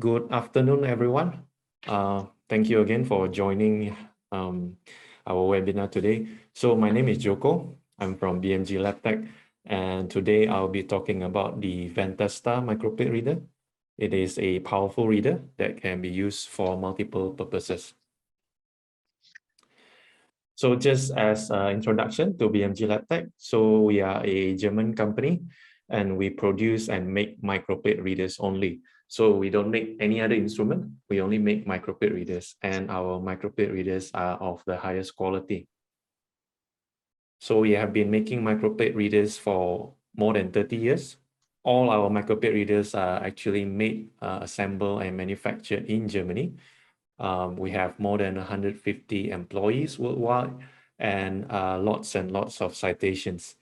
Good afternoon, everyone. Thank you again for joining our webinar today. So my name is Joko. I'm from BMG Labtech, and today I'll be talking about the VANTAstar microplate reader. It is a powerful reader that can be used for multiple purposes. So just as an introduction to BMG Labtech, so we are a German company and we produce and make microplate readers only. So we don't make any other instrument, we only make microplate readers, and our microplate readers are of the highest quality. So we have been making microplate readers for more than 30 years. All our microplate readers are actually made, assembled and manufactured in Germany. We have more than 150 employees worldwide and lots and lots of citations.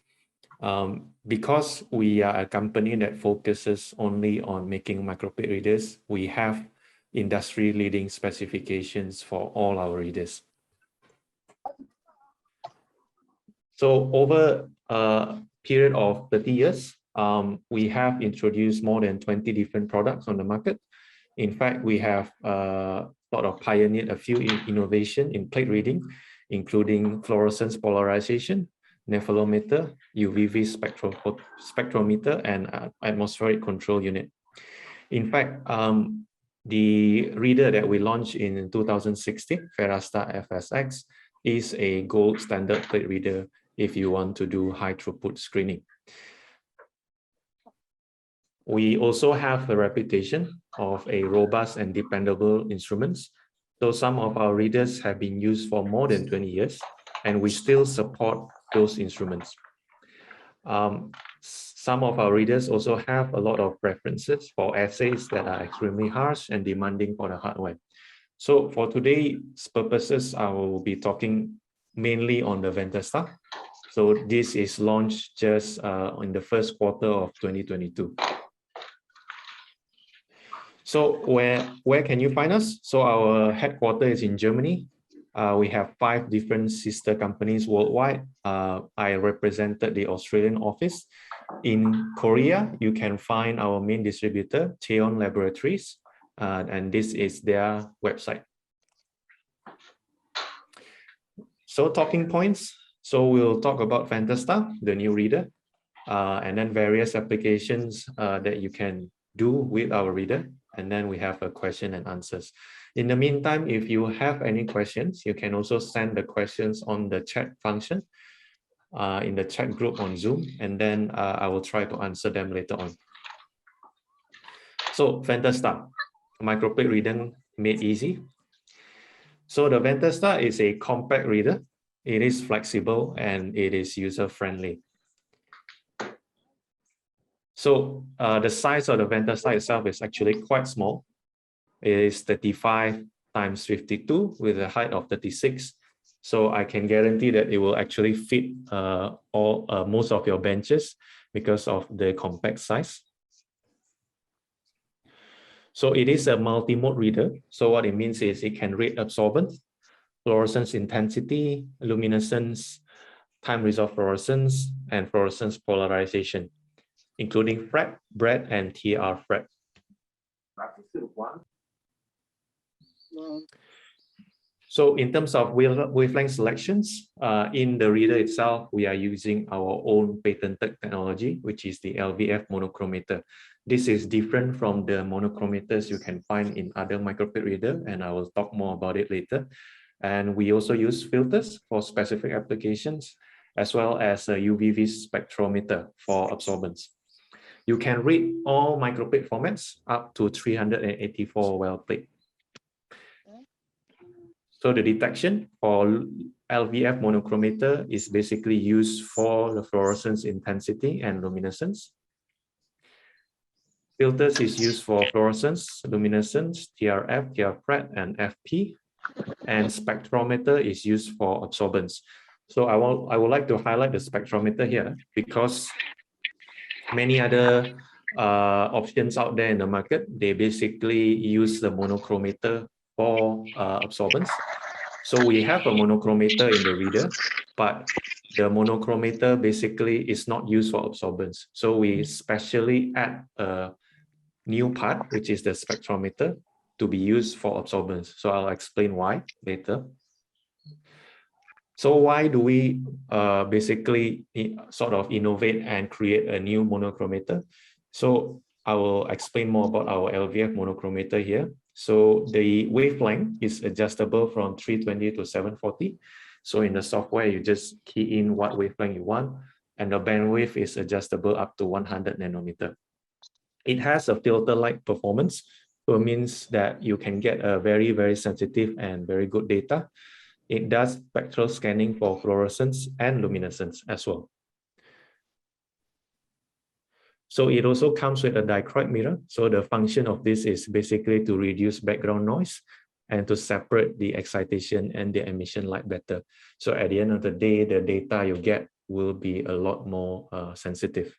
Because we are a company that focuses only on making microplate readers, we have industry-leading specifications for all our readers. So over a period of 30 years, we have introduced more than 20 different products on the market. In fact, we have sort of pioneered a few innovation in plate reading, including fluorescence polarization, nephelometer, UV spectrometer, and atmospheric control unit. In fact, the reader that we launched in 2016, VANTAstar FSX, is a gold standard plate reader if you want to do high throughput screening. We also have a reputation of a robust and dependable instruments. So some of our readers have been used for more than 20 years, and we still support those instruments. Some of our readers also have a lot of preferences for assays that are extremely harsh and demanding for the hardware. So for today's purposes, I will be talking mainly on the VANTAstar. So this is launched just in the first quarter of 2022. So where can you find us? So our headquarters is in Germany. We have 5 different sister companies worldwide. I represented the Australian office. In Korea, you can find our main distributor, Cheon Laboratories, and this is their website. So talking points. So we'll talk about VANTAstar, the new reader, and then various applications that you can do with our reader. And then we have a question and answers. In the meantime, if you have any questions, you can also send the questions on the chat function in the chat group on Zoom, and then I will try to answer them later on. So VANTAstar, microplate reading made easy. So the VANTAstar is a compact reader. It is flexible and it is user-friendly. So the size of the VANTAstar itself is actually quite small. It is 35 × 52 with a height of 36. So I can guarantee that it will actually fit most of your benches because of the compact size. So it is a multi-mode reader. So what it means is it can read absorbance, fluorescence intensity, luminescence, time resolved fluorescence, and fluorescence polarization, including FRET, BRED, and TR FRET. So in terms of wavelength selections, in the reader itself, we are using our own patented technology, which is the LVF monochromator. This is different from the monochromators you can find in other microplate reader, and I will talk more about it later. And we also use filters for specific applications, as well as a UV spectrometer for absorbance. You can read all microplate formats up to 384 well plate. So the detection for LVF monochromator is basically used for the fluorescence intensity and luminescence. Filters is used for fluorescence, luminescence, TRF, TRFRET, and FP. And spectrometer is used for absorbance. So I would like to highlight the spectrometer here because many other options out there in the market, they basically use the monochromator for absorbance. So we have a monochromator in the reader, but the monochromator basically is not used for absorbance. So we specially add a new part, which is the spectrometer, to be used for absorbance. So I'll explain why later. So why do we basically sort of innovate and create a new monochromator? So I will explain more about our LVF monochromator here. So the wavelength is adjustable from 320 to 740. So in the software, you just key in what wavelength you want, and the bandwidth is adjustable up to 100 nanometer. It has a filter-like performance, so it means that you can get a very, very sensitive and very good data. It does spectral scanning for fluorescence and luminescence as well. So it also comes with a dichroic mirror. So the function of this is basically to reduce background noise and to separate the excitation and the emission light better. So at the end of the day, the data you get will be a lot more sensitive.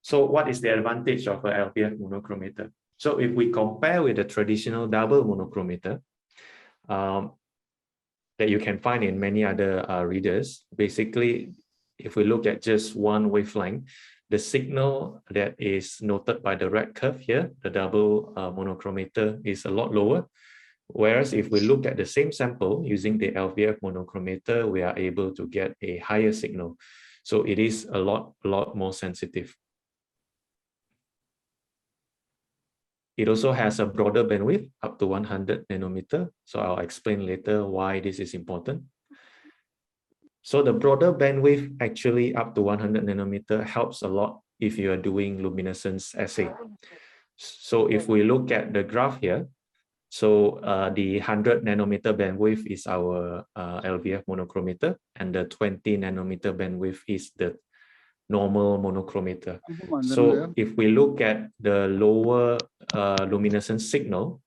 So what is the advantage of an LVF monochromator? So if we compare with the traditional double monochromator that you can find in many other readers, basically, if we look at just one wavelength, the signal that is noted by the red curve here, the double monochromator, is a lot lower. Whereas if we look at the same sample using the LVF monochromator, we are able to get a higher signal. So it is a lot more sensitive. It also has a broader bandwidth up to 100 nanometer. So I'll explain later why this is important. So the broader bandwidth actually up to 100 nanometer helps a lot if you are doing luminescence assay. So if we look at the graph here, so the 100 nanometer bandwidth is our LVF monochromator, and the 20 nanometer bandwidth is the normal monochromator. So if we look at the lower luminescence signal,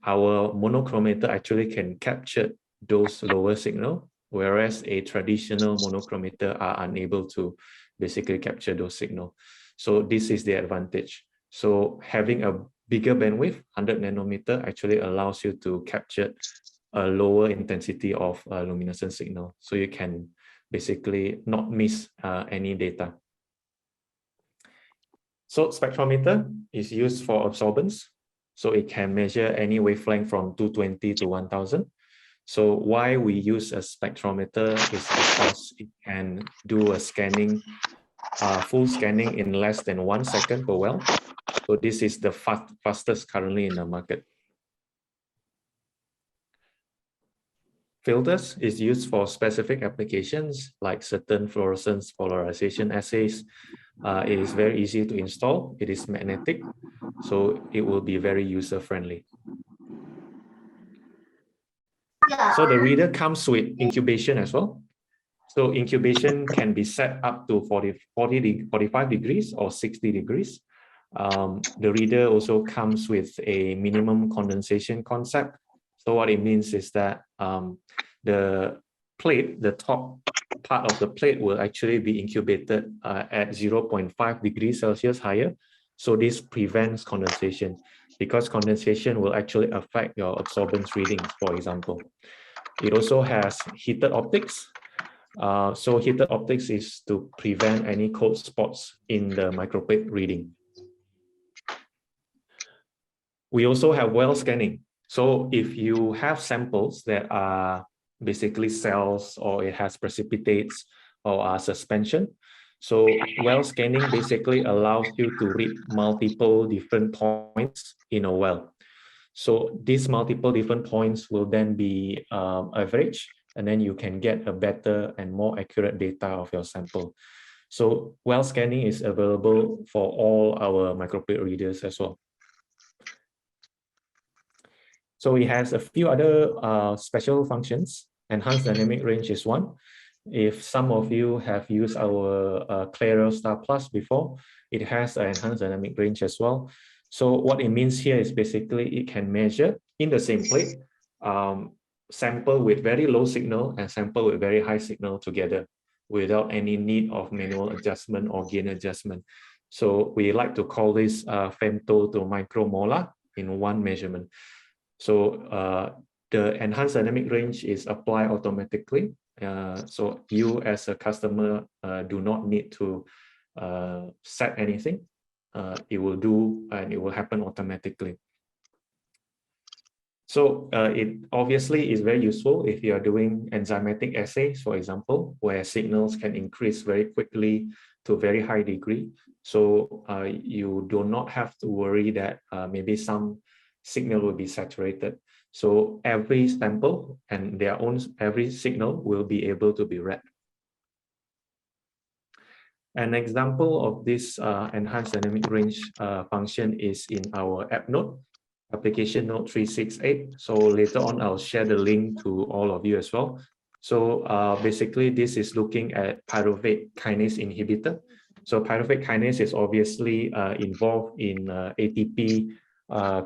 our monochromator actually can capture those lower signal, whereas a traditional monochromator are unable to basically capture those signal. So this is the advantage. So having a bigger bandwidth, 100 nanometer, actually allows you to capture a lower intensity of luminescence signal. So you can basically not miss any data. So spectrometer is used for absorbance. So it can measure any wavelength from 220 to 1000. So why we use a spectrometer is because it can do a scanning, full scanning in less than 1 second per well. So this is the fastest currently in the market. Filters is used for specific applications like certain fluorescence polarization assays. It is very easy to install. It is magnetic, so it will be very user-friendly. So the reader comes with incubation as well. So incubation can be set up to 45 degrees or 60 degrees. The reader also comes with a minimum condensation concept. So what it means is that the plate, the top part of the plate will actually be incubated at 0.5 degrees Celsius higher. So this prevents condensation, because condensation will actually affect your absorbance readings, for example. It also has heated optics. So heated optics is to prevent any cold spots in the microplate reading. We also have well scanning. So if you have samples that are basically cells, or it has precipitates or suspension, so well scanning basically allows you to read multiple different points in a well. So these multiple different points will then be averaged, and then you can get a better and more accurate data of your sample. So well scanning is available for all our microplate readers as well. So it has a few other special functions. Enhanced dynamic range is one. If some of you have used our LabtechStar Plus before, it has an enhanced dynamic range as well. So what it means here is basically it can measure in the same plate, sample with very low signal and sample with very high signal together without any need of manual adjustment or gain adjustment. So we like to call this femto to micromolar in one measurement. So the enhanced dynamic range is applied automatically. So you as a customer do not need to set anything. it will do and it will happen automatically. So it obviously is very useful if you are doing enzymatic assays, for example, where signals can increase very quickly to a very high degree. So you do not have to worry that maybe some signal will be saturated. So every sample and every signal will be able to be read. An example of this enhanced dynamic range function is in our app node, application node 368. So later on, I'll share the link to all of you as well. So basically, this is looking at pyruvate kinase inhibitor. So pyruvate kinase is obviously involved in ATP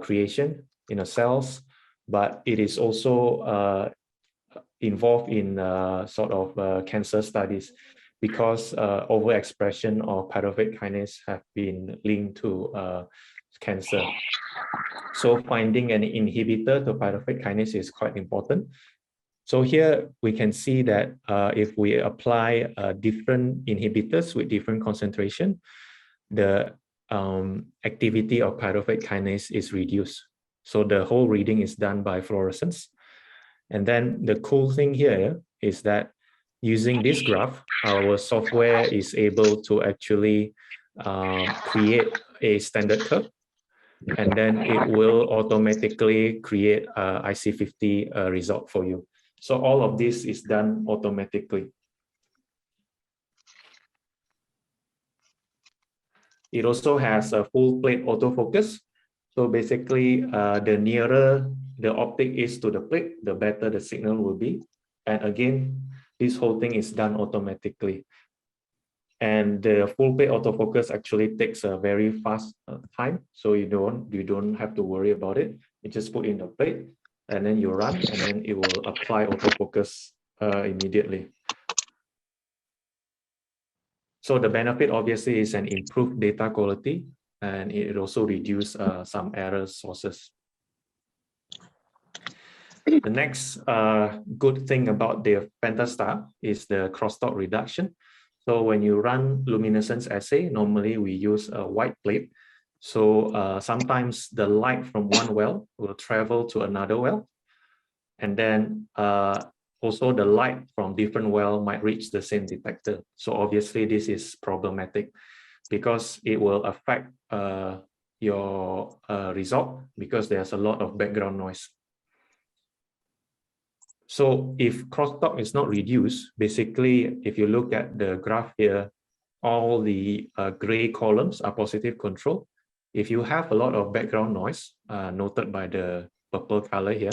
creation in the cells, but it is also involved in sort of cancer studies, because overexpression of pyruvate kinase have been linked to cancer. So finding an inhibitor to pyruvate kinase is quite important. So here we can see that if we apply different inhibitors with different concentration, the activity of pyruvate kinase is reduced. So the whole reading is done by fluorescence. And then the cool thing here is that using this graph, our software is able to actually create a standard curve, and then it will automatically create a IC50 result for you. So all of this is done automatically. It also has a full plate autofocus. So basically, the nearer the optic is to the plate, the better the signal will be. And again, this whole thing is done automatically. And the full plate autofocus actually takes a very fast time, so you don't have to worry about it. You just put in the plate, and then you run, and then it will apply autofocus immediately. So the benefit obviously is an improved data quality, and it also reduces some error sources. The next good thing about the VANTAstar is the crosstalk reduction. So when you run luminescence assay, normally we use a white plate. So sometimes the light from one well will travel to another well. And then also the light from different well might reach the same detector. So obviously this is problematic because it will affect your result, because there's a lot of background noise. So if crosstalk is not reduced, basically, if you look at the graph here, all the gray columns are positive control. If you have a lot of background noise, noted by the purple color here,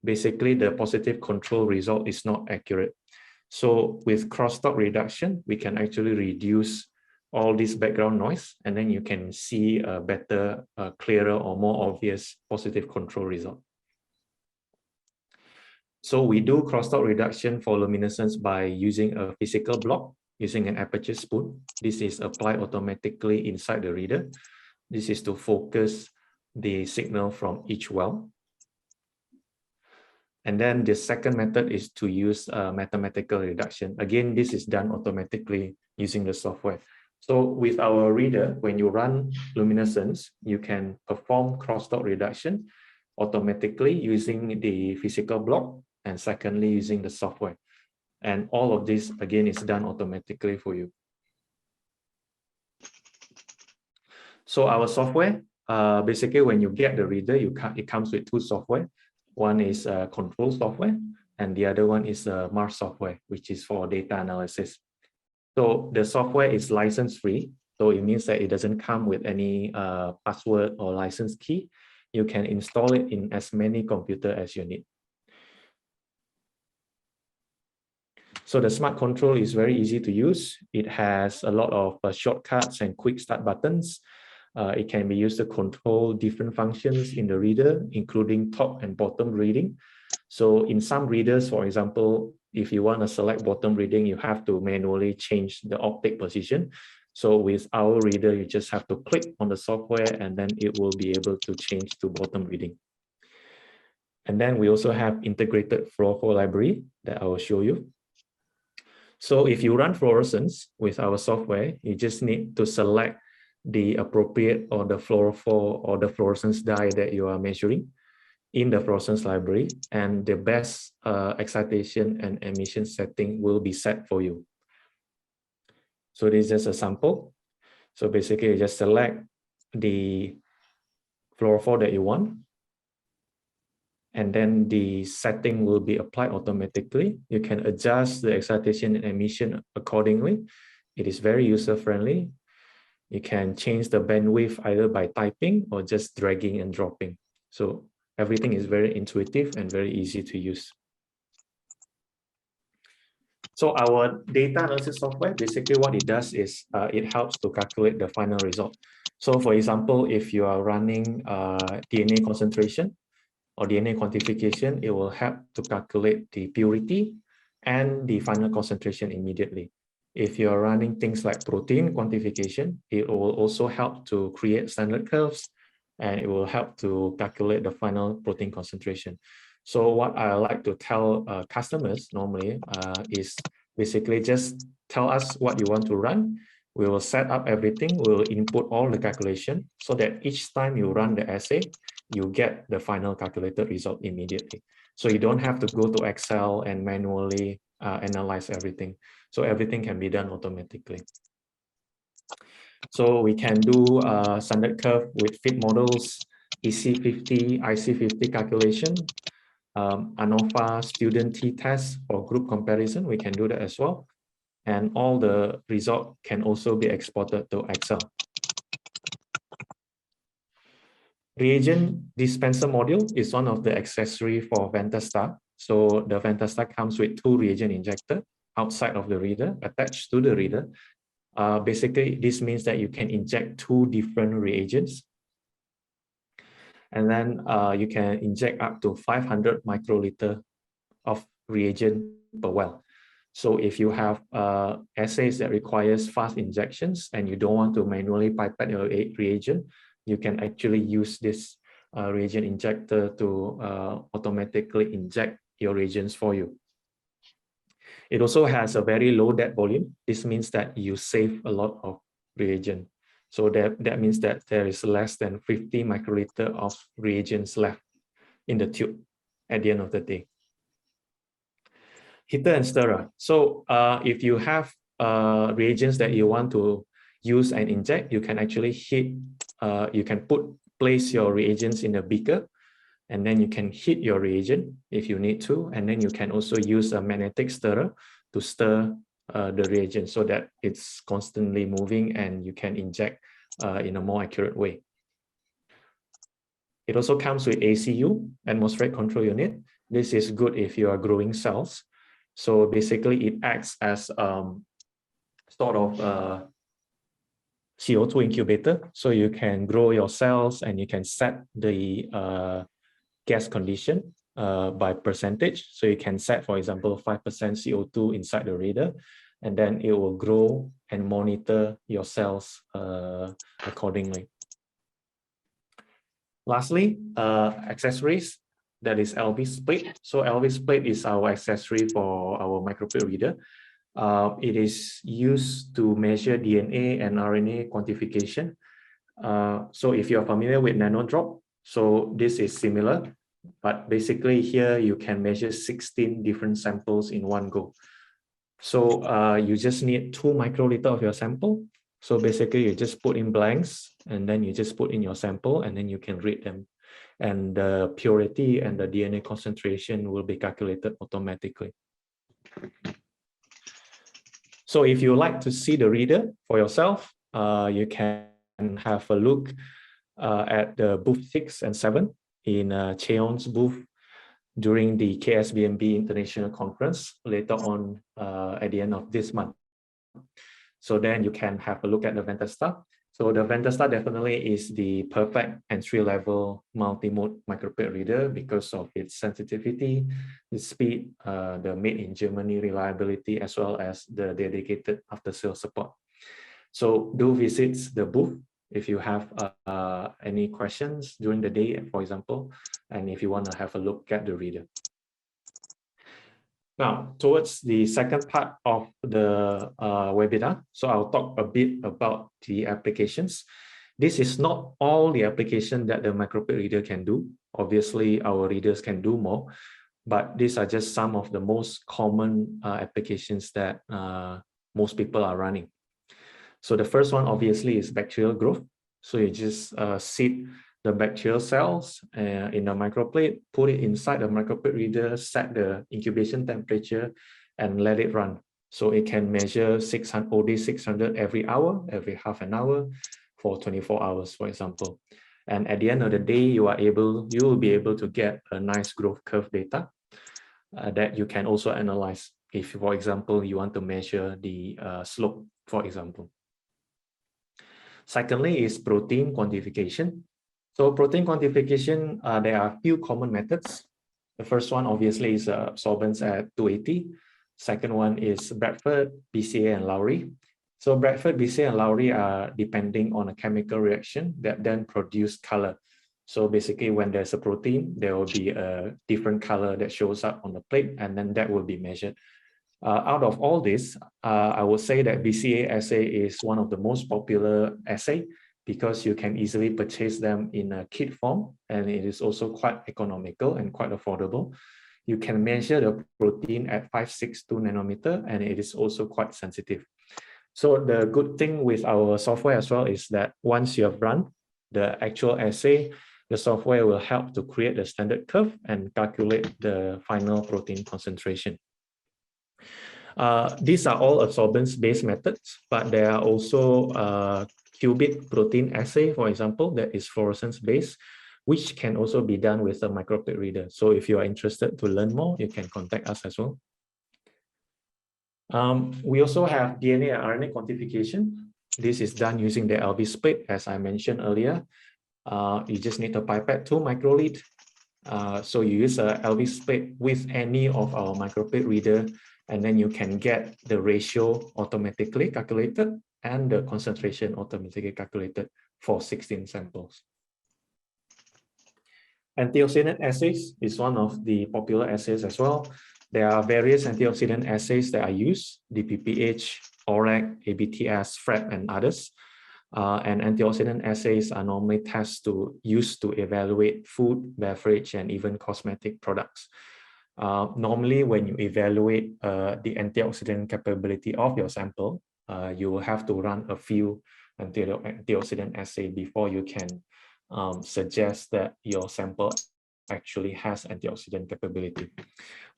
basically the positive control result is not accurate. So with crosstalk reduction, we can actually reduce all this background noise, and then you can see a better, clearer, or more obvious positive control result. So we do crosstalk reduction for luminescence by using a physical block, using an aperture spoon. This is applied automatically inside the reader. This is to focus the signal from each well. And then the second method is to use mathematical reduction. Again, this is done automatically using the software. So with our reader, when you run luminescence, you can perform crosstalk reduction automatically using the physical block, and secondly, using the software. And all of this, again, is done automatically for you. So our software, basically, when you get the reader, it comes with two software. One is control software, and the other one is Mars software, which is for data analysis. So the software is license-free. So it means that it doesn't come with any password or license key. You can install it in as many computers as you need. So the smart control is very easy to use. It has a lot of shortcuts and quick start buttons. It can be used to control different functions in the reader, including top and bottom reading. So in some readers, for example, if you want to select bottom reading, you have to manually change the optic position. So with our reader, you just have to click on the software, and then it will be able to change to bottom reading. And then we also have integrated fluoro library that I will show you. So if you run fluorescence with our software, you just need to select the appropriate or the fluorophore or the fluorescence dye that you are measuring in the fluorescence library, and the best excitation and emission setting will be set for you. So this is just a sample. So basically you just select the fluorophore that you want, and then the setting will be applied automatically. You can adjust the excitation and emission accordingly. It is very user-friendly. You can change the bandwidth either by typing or just dragging and dropping. So everything is very intuitive and very easy to use. So our data analysis software, basically what it does is it helps to calculate the final result. So for example, if you are running DNA concentration or DNA quantification, it will help to calculate the purity and the final concentration immediately. If you're running things like protein quantification, it will also help to create standard curves, and it will help to calculate the final protein concentration. So what I like to tell customers normally is basically just tell us what you want to run. We will set up everything. We will input all the calculation so that each time you run the assay, you get the final calculated result immediately. So you don't have to go to Excel and manually analyze everything. So everything can be done automatically. So we can do standard curve with fit models, EC50, IC50 calculation, ANOVA student t-test for group comparison. We can do that as well. And all the result can also be exported to Excel. Reagent dispenser module is one of the accessory for VANTAstar. So the VANTAstar comes with 2 reagent injector outside of the reader, attached to the reader. Basically, this means that you can inject 2 different reagents. And then you can inject up to 500 microliter of reagent per well. So if you have assays that requires fast injections and you don't want to manually pipette your reagent, you can actually use this reagent injector to automatically inject your reagents for you. It also has a very low dead volume. This means that you save a lot of reagent. So that means that there is less than 50 microliter of reagents left in the tube at the end of the day. Heater and stirrer. So if you have reagents that you want to use and inject, you can actually heat, you can place your reagents in a beaker, and then you can heat your reagent if you need to, and then you can also use a magnetic stirrer to stir the reagent so that it's constantly moving and you can inject in a more accurate way. It also comes with ACU, atmospheric control unit. This is good if you are growing cells. So basically it acts as sort of CO2 incubator. So you can grow your cells and you can set the gas condition by percentage. So you can set, for example, 5% CO2 inside the reader, and then it will grow and monitor your cells accordingly. Lastly, accessories, that is LV plate. So LV plate is our accessory for our microplate reader. It is used to measure DNA and RNA quantification. So if you're familiar with nanodrop, so this is similar, but basically here you can measure 16 different samples in one go. So you just need 2 microliter of your sample. So basically you just put in blanks and then you just put in your sample and then you can read them. And the purity and the DNA concentration will be calculated automatically. So if you like to see the reader for yourself, you can have a look at the booth 6 and 7 in Cheon's booth during the KSBMB International Conference later on at the end of this month. So then you can have a look at the VANTAstar. So the VANTAstar definitely is the perfect entry-level multi-mode microplate reader because of its sensitivity, the speed, the made in Germany reliability, as well as the dedicated after-sales support. So do visit the booth if you have any questions during the day, for example, and if you want to have a look at the reader. Now, towards the second part of the webinar, so I'll talk a bit about the applications. This is not all the application that the Microplate reader can do. Obviously, our readers can do more, but these are just some of the most common applications that most people are running. So the first one obviously is bacterial growth. So you just seed the bacterial cells in a microplate, put it inside the microplate reader, set the incubation temperature, and let it run. So it can measure 600 OD 600 every hour, every half an hour, for 24 hours, for example. And at the end of the day, you will be able to get a nice growth curve data that you can also analyze if, for example, you want to measure the slope, for example. Secondly is protein quantification. So protein quantification, there are a few common methods. The first one obviously is absorbance at 280. Second one is Bradford, BCA, and Lowry. So Bradford, BCA, and Lowry are depending on a chemical reaction that then produce color. So basically when there's a protein, there will be a different color that shows up on the plate, and then that will be measured. Out of all this, I would say that BCA assay is one of the most popular assay because you can easily purchase them in a kit form, and it is also quite economical and quite affordable. You can measure the protein at 562 nanometer, and it is also quite sensitive. So the good thing with our software as well is that once you have run the actual assay, the software will help to create the standard curve and calculate the final protein concentration. These are all absorbance-based methods, but there are also qubit protein assay, for example, that is fluorescence-based, which can also be done with a microplate reader. So if you are interested to learn more, you can contact us as well. We also have DNA and RNA quantification. This is done using the LV plate, as I mentioned earlier. You just need a pipette 2 microliter. So you use a LV plate with any of our microplate reader, and then you can get the ratio automatically calculated and the concentration automatically calculated for 16 samples. Antioxidant assays is one of the popular assays as well. There are various antioxidant assays that are used, DPPH, ORAC, ABTS, FREP, and others. And antioxidant assays are normally used to evaluate food, beverage, and even cosmetic products. Normally, when you evaluate the antioxidant capability of your sample, you will have to run a few antioxidant assay before you can suggest that your sample actually has antioxidant capability.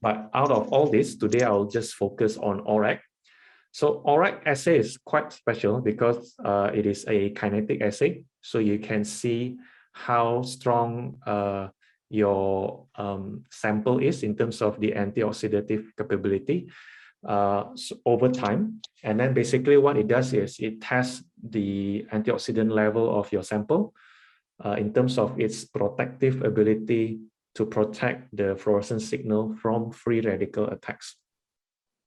But out of all this, today I'll just focus on ORAC. So ORAC assay is quite special because it is a kinetic assay. So you can see how strong your sample is in terms of the antioxidative capability over time. And then basically what it does is it tests the antioxidant level of your sample in terms of its protective ability to protect the fluorescence signal from free radical attacks.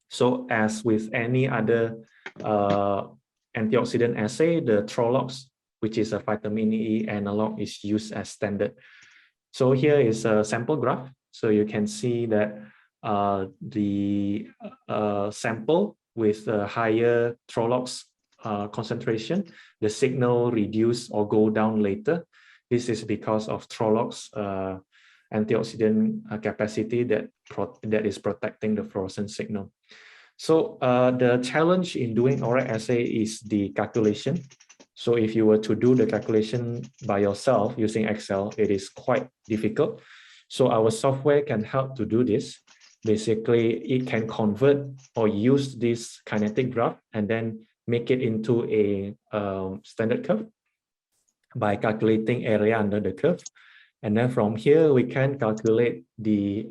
So as with any other antioxidant assay, the Trolox, which is a vitamin E analog, is used as standard. So here is a sample graph. So you can see that the sample with a higher Trolox concentration, the signal reduce or go down later. This is because of Trolox antioxidant capacity that is protecting the fluorescence signal. So the challenge in doing ORAC assay is the calculation. So if you were to do the calculation by yourself using Excel, it is quite difficult. So our software can help to do this. Basically, it can convert or use this kinetic graph and then make it into a standard curve by calculating area under the curve. And then from here, we can calculate the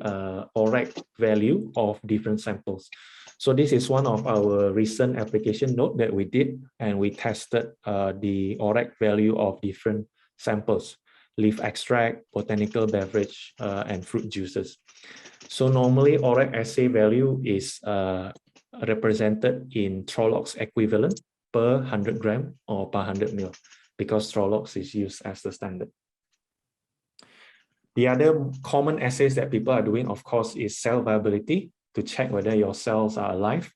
ORAC value of different samples. So this is one of our recent application note that we did, and we tested the ORAC value of different samples, leaf extract, botanical beverage, and fruit juices. So normally ORAC assay value is represented in Trolox equivalent per 100 gram or per 100 ml, because Trolox is used as the standard. The other common assays that people are doing, of course, is cell viability. to check whether your cells are alive.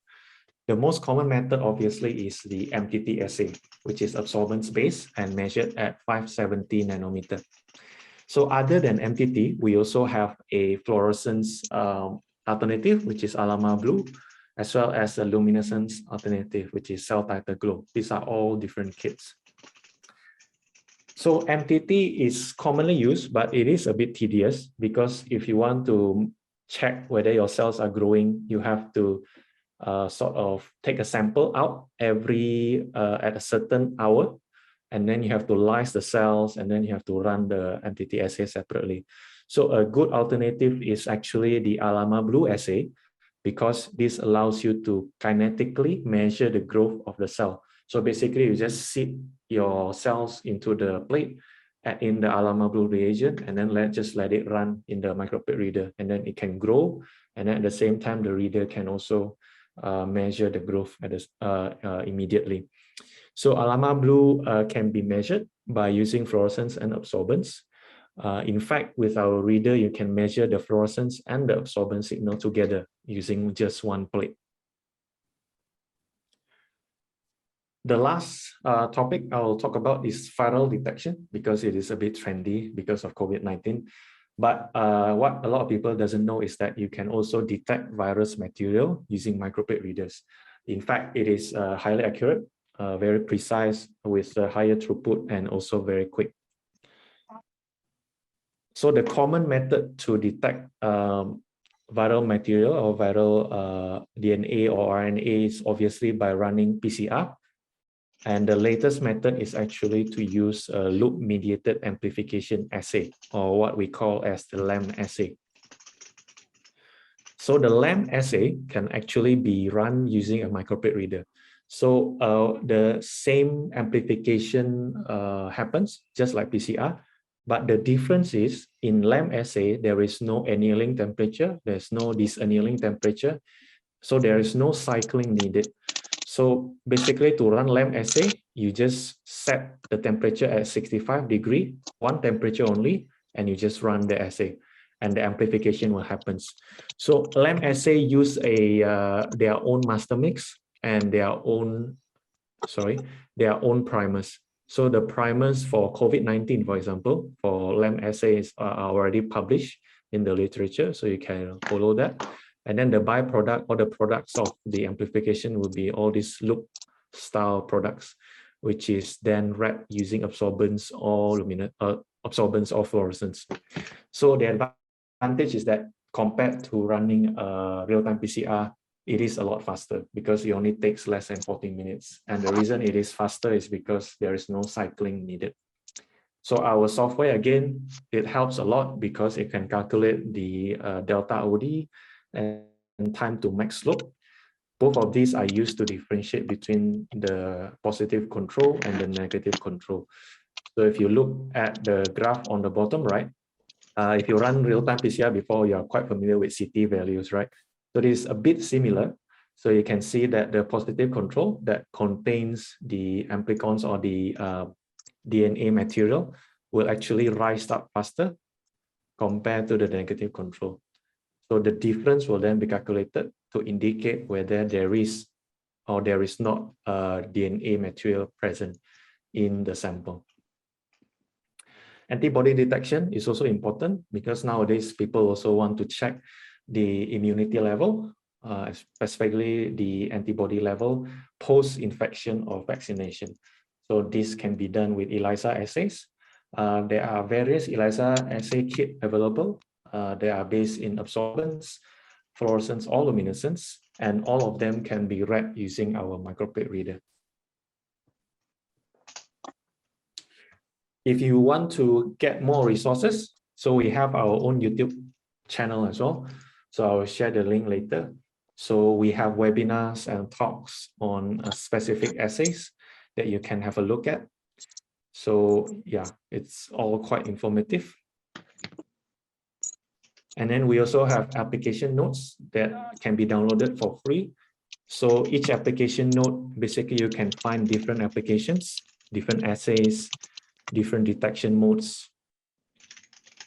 The most common method obviously is the MTT assay, which is absorbance-based and measured at 570 nanometer. So other than MTT, we also have a fluorescence alternative, which is Alama Blue, as well as a luminescence alternative, which is cell titer glow. These are all different kits. So MTT is commonly used, but it is a bit tedious because if you want to check whether your cells are growing, you have to sort of take a sample out at a certain hour, and then you have to lyse the cells, and then you have to run the MTT assay separately. So a good alternative is actually the Alama Blue assay, because this allows you to kinetically measure the growth of the cell. So basically, you just seed your cells into the plate, add in the Alama Blue reagent, and then just let it run in the microplate reader, and then it can grow. And then at the same time, the reader can also measure the growth immediately. So Alama Blue can be measured by using fluorescence and absorbance. In fact, with our reader, you can measure the fluorescence and the absorbance signal together using just one plate. The last topic I'll talk about is viral detection, because it is a bit trendy because of COVID-19. But what a lot of people doesn't know is that you can also detect virus material using microplate readers. In fact, it is highly accurate, very precise, with a higher throughput, and also very quick. So the common method to detect viral material or viral DNA or RNA is obviously by running PCR. And the latest method is actually to use a loop-mediated amplification assay, or what we call as the LAM assay. So the LAM assay can actually be run using a microplate reader. So the same amplification happens just like PCR, but the difference is in LAM assay, there is no annealing temperature, there's no disannealing temperature, so there is no cycling needed. So basically, to run LAM assay, you just set the temperature at 65 degrees, one temperature only, and you just run the assay, and the amplification will happen. So LAM assay use their own master mix and their own primers. So the primers for COVID-19, for example, for LAM assays are already published in the literature, so you can follow that. And then the byproduct or the products of the amplification will be all these loop style products, which is then wrapped using absorbance or fluorescence. So the advantage is that compared to running real-time PCR, it is a lot faster because it only takes less than 14 minutes. And the reason it is faster is because there is no cycling needed. So our software, again, it helps a lot because it can calculate the delta OD and time to max slope. Both of these are used to differentiate between the positive control and the negative control. So if you look at the graph on the bottom right, if you run real-time PCR before, you are quite familiar with CT values, right? So it is a bit similar. So you can see that the positive control that contains the amplicons or the DNA material will actually rise up faster compared to the negative control. So the difference will then be calculated to indicate whether there is or there is not DNA material present in the sample. Antibody detection is also important because nowadays people also want to check the immunity level, specifically the antibody level post-infection or vaccination. So this can be done with ELISA assays. There are various ELISA assay kits available. They are based in absorbance, fluorescence, or luminescence, and all of them can be read using our microplate reader. If you want to get more resources, so we have our own YouTube channel as well. So I'll share the link later. So we have webinars and talks on specific assays that you can have a look at. So yeah, it's all quite informative. And then we also have application notes that can be downloaded for free. So each application note, basically you can find different applications, different assays, different detection modes.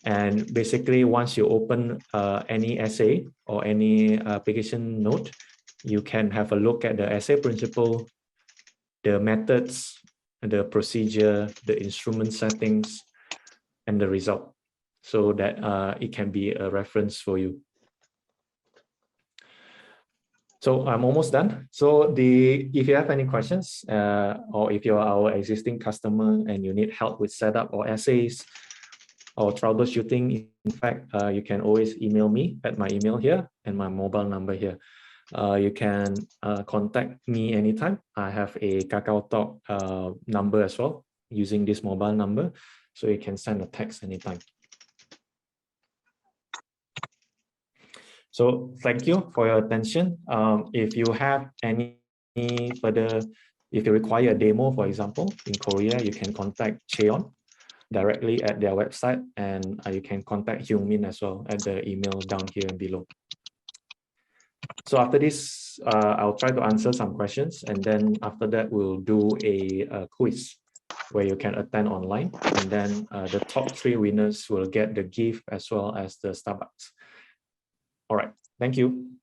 And basically, once you open any essay or any application note, you can have a look at the essay principle, the methods, the procedure, the instrument settings, and the result, so that it can be a reference for you. So I'm almost done. So if you have any questions, or if you're our existing customer and you need help with setup or essays or troubleshooting, in fact, you can always email me at my email here and my mobile number here. You can contact me anytime. I have a KakaoTalk number as well using this mobile number, so you can send a text anytime. So thank you for your attention. If you have any further, if you require a demo, for example, in Korea, you can contact Cheon directly at their website, and you can contact Hyungmin as well at the email down here and below. So after this, I'll try to answer some questions, and then after that, we'll do a quiz where you can attend online, and then the top 3 winners will get the gift as well as the Starbucks. All right, thank you.